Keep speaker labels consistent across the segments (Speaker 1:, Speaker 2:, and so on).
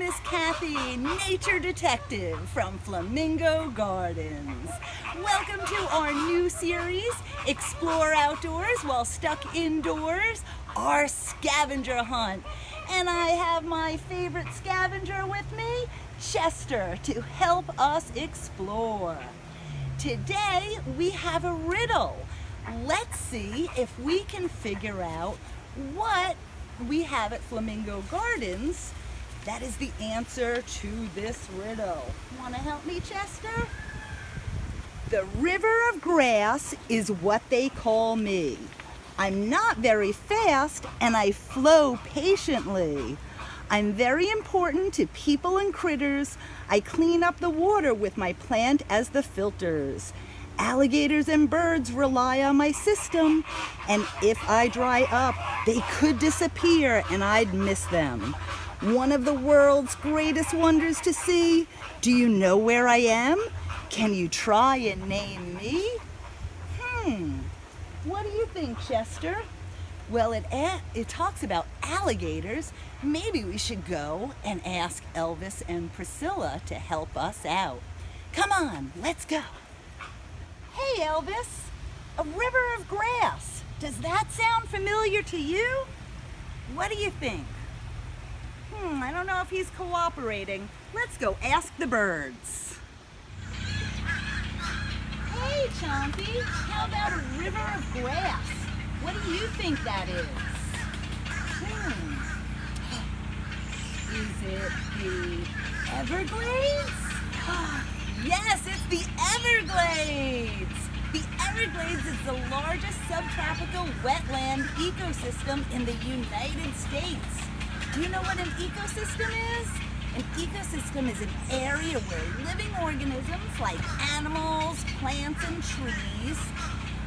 Speaker 1: Elvis Cathy, nature detective from Flamingo Gardens. Welcome to our new series, Explore Outdoors While Stuck Indoors, our scavenger hunt. And I have my favorite scavenger with me, Chester, to help us explore. Today we have a riddle. Let's see if we can figure out what we have at Flamingo Gardens that is the answer to this riddle. Want to help me, Chester? The river of grass is what they call me. I'm not very fast and I flow patiently. I'm very important to people and critters. I clean up the water with my plant as the filters. Alligators and birds rely on my system, and if I dry up, they could disappear and I'd miss them. One of the world's greatest wonders to see. Do you know where I am? Can you try and name me? What do you think, Chester? Well, it talks about alligators. Maybe we should go and ask Elvis and Priscilla to help us out. Come on, let's go. Hey, Elvis, a river of grass. Does that sound familiar to you? What do you think? I don't know if he's cooperating. Let's go ask the birds. Hey, Chompy, how about a river of grass? What do you think that is? Is it the Everglades? Yes, it's the Everglades! The Everglades is the largest subtropical wetland ecosystem in the United States. Do you know what an ecosystem is? An ecosystem is an area where living organisms like animals, plants, and trees,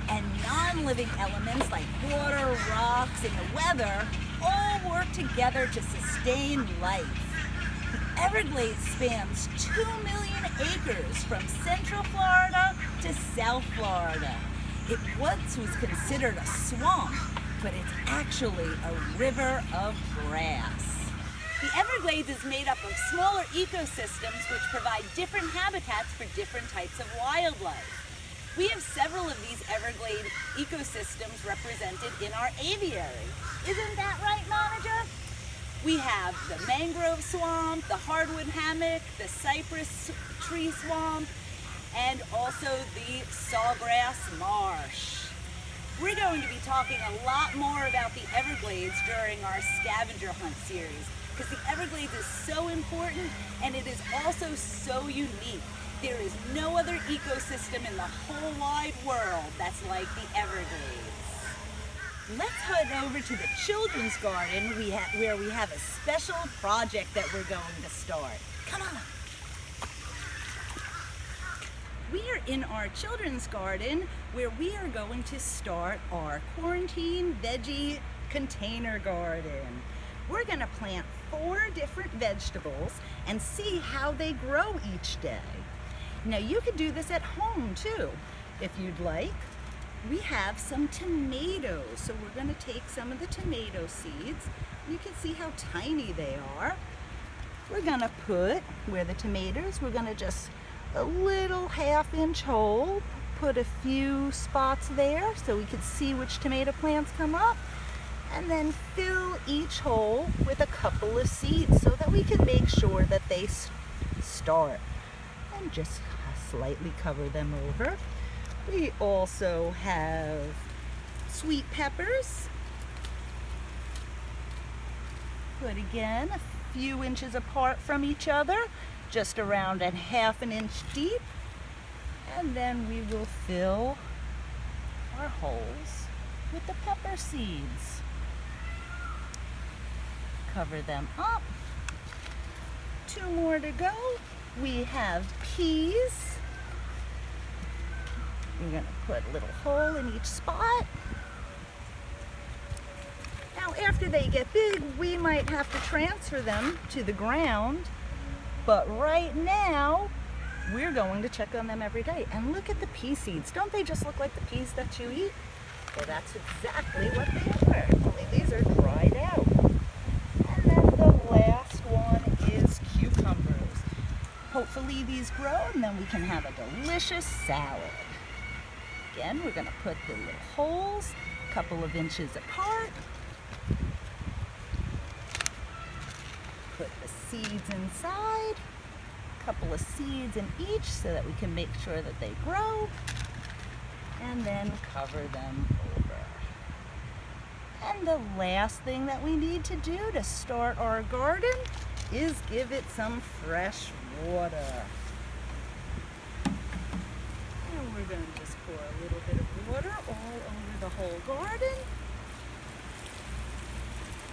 Speaker 1: and non-living elements like water, rocks, and the weather all work together to sustain life. The Everglades spans 2 million acres from Central Florida to South Florida. It once was considered a swamp, but it's actually a river of grass. The Everglades is made up of smaller ecosystems which provide different habitats for different types of wildlife. We have several of these Everglade ecosystems represented in our aviary. Isn't that right, Monica? We have the mangrove swamp, the hardwood hammock, the cypress tree swamp, and also the sawgrass marsh. We're going to be talking a lot more about the Everglades during our scavenger hunt series because the Everglades is so important and it is also so unique. There is no other ecosystem in the whole wide world that's like the Everglades. Let's head over to the children's garden where we have a special project that we're going to start. Come on. We are in our children's garden where we are going to start our quarantine veggie container garden. We're going to plant 4 different vegetables and see how they grow each day. Now you can do this at home too, if you'd like. We have some tomatoes, so we're going to take some of the tomato seeds. You can see how tiny they are. We're going to put, where the tomatoes, we're going to just a little 1/2-inch hole, put a few spots there so we can see which tomato plants come up, and then fill each hole with a couple of seeds so that we can make sure that they start. And just slightly cover them over. We also have sweet peppers. Put again a few inches apart from each other, just around 1/2 inch deep. And then we will fill our holes with the pepper seeds. Cover them up. 2 more to go. We have peas. We're going to put a little hole in each spot. Now after they get big, we might have to transfer them to the ground. But right now, we're going to check on them every day. And look at the pea seeds. Don't they just look like the peas that you eat? Well, that's exactly what they are. Only these are dried out. And then the last one is these grow, and then we can have a delicious salad. Again, we're going to put the little holes a couple of inches apart. Put the seeds inside, a couple of seeds in each so that we can make sure that they grow, and then cover them over. And the last thing that we need to do to start our garden is give it some fresh water. And we're going to just pour a little bit of water all over the whole garden.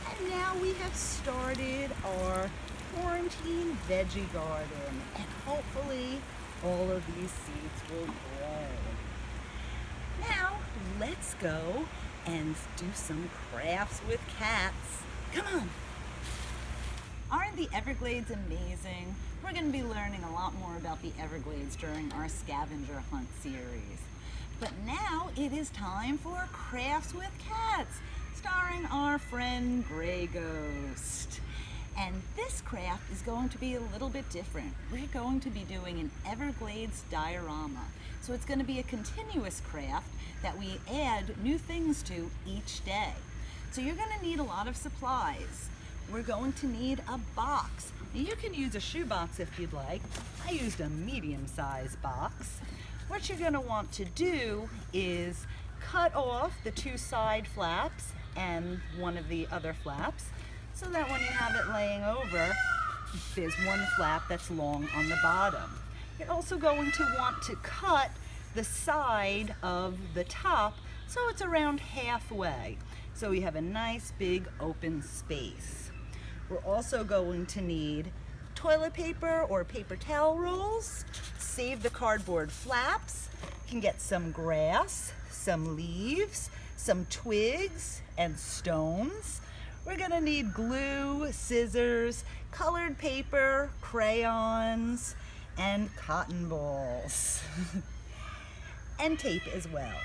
Speaker 1: And now we have started our quarantine veggie garden, and hopefully all of these seeds will grow. Now let's go and do some crafts with cats. Come on! Aren't the Everglades amazing? We're going to be learning a lot more about the Everglades during our scavenger hunt series. But now it is time for Crafts with Cats, starring our friend Gray Ghost. And this craft is going to be a little bit different. We're going to be doing an Everglades diorama. So it's going to be a continuous craft that we add new things to each day. So you're going to need a lot of supplies. We're going to need a box. Now you can use a shoebox if you'd like. I used a medium-sized box. What you're going to want to do is cut off the two side flaps and one of the other flaps, so that when you have it laying over, there's one flap that's long on the bottom. You're also going to want to cut the side of the top so it's around halfway, so we have a nice big open space. We're also going to need toilet paper or paper towel rolls. Save the cardboard flaps. You can get some grass, some leaves, some twigs, and stones. We're gonna need glue, scissors, colored paper, crayons, and cotton balls, and tape as well.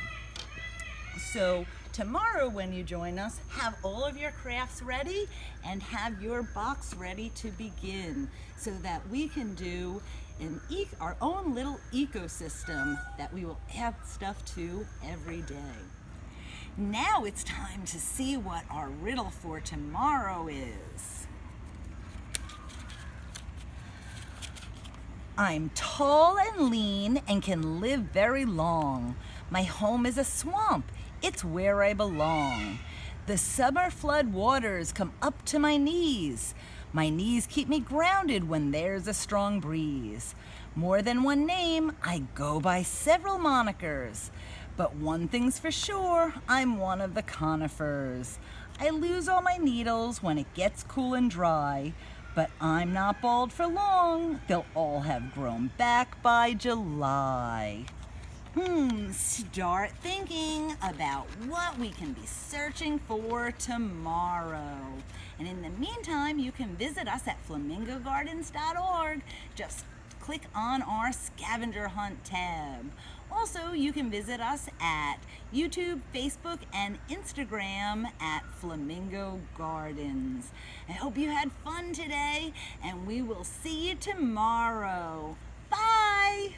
Speaker 1: So tomorrow when you join us, have all of your crafts ready and have your box ready to begin so that we can do our own little ecosystem that we will add stuff to every day. Now it's time to see what our riddle for tomorrow is. I'm tall and lean and can live very long. My home is a swamp. It's where I belong. The summer flood waters come up to my knees. My knees keep me grounded when there's a strong breeze. More than one name, I go by several monikers. But one thing's for sure, I'm one of the conifers. I lose all my needles when it gets cool and dry, but I'm not bald for long. They'll all have grown back by July. Start thinking about what we can be searching for tomorrow. And in the meantime, you can visit us at flamingogardens.org. Just click on our scavenger hunt tab. Also, you can visit us at YouTube, Facebook, and Instagram at Flamingo Gardens. I hope you had fun today, and we will see you tomorrow. Bye!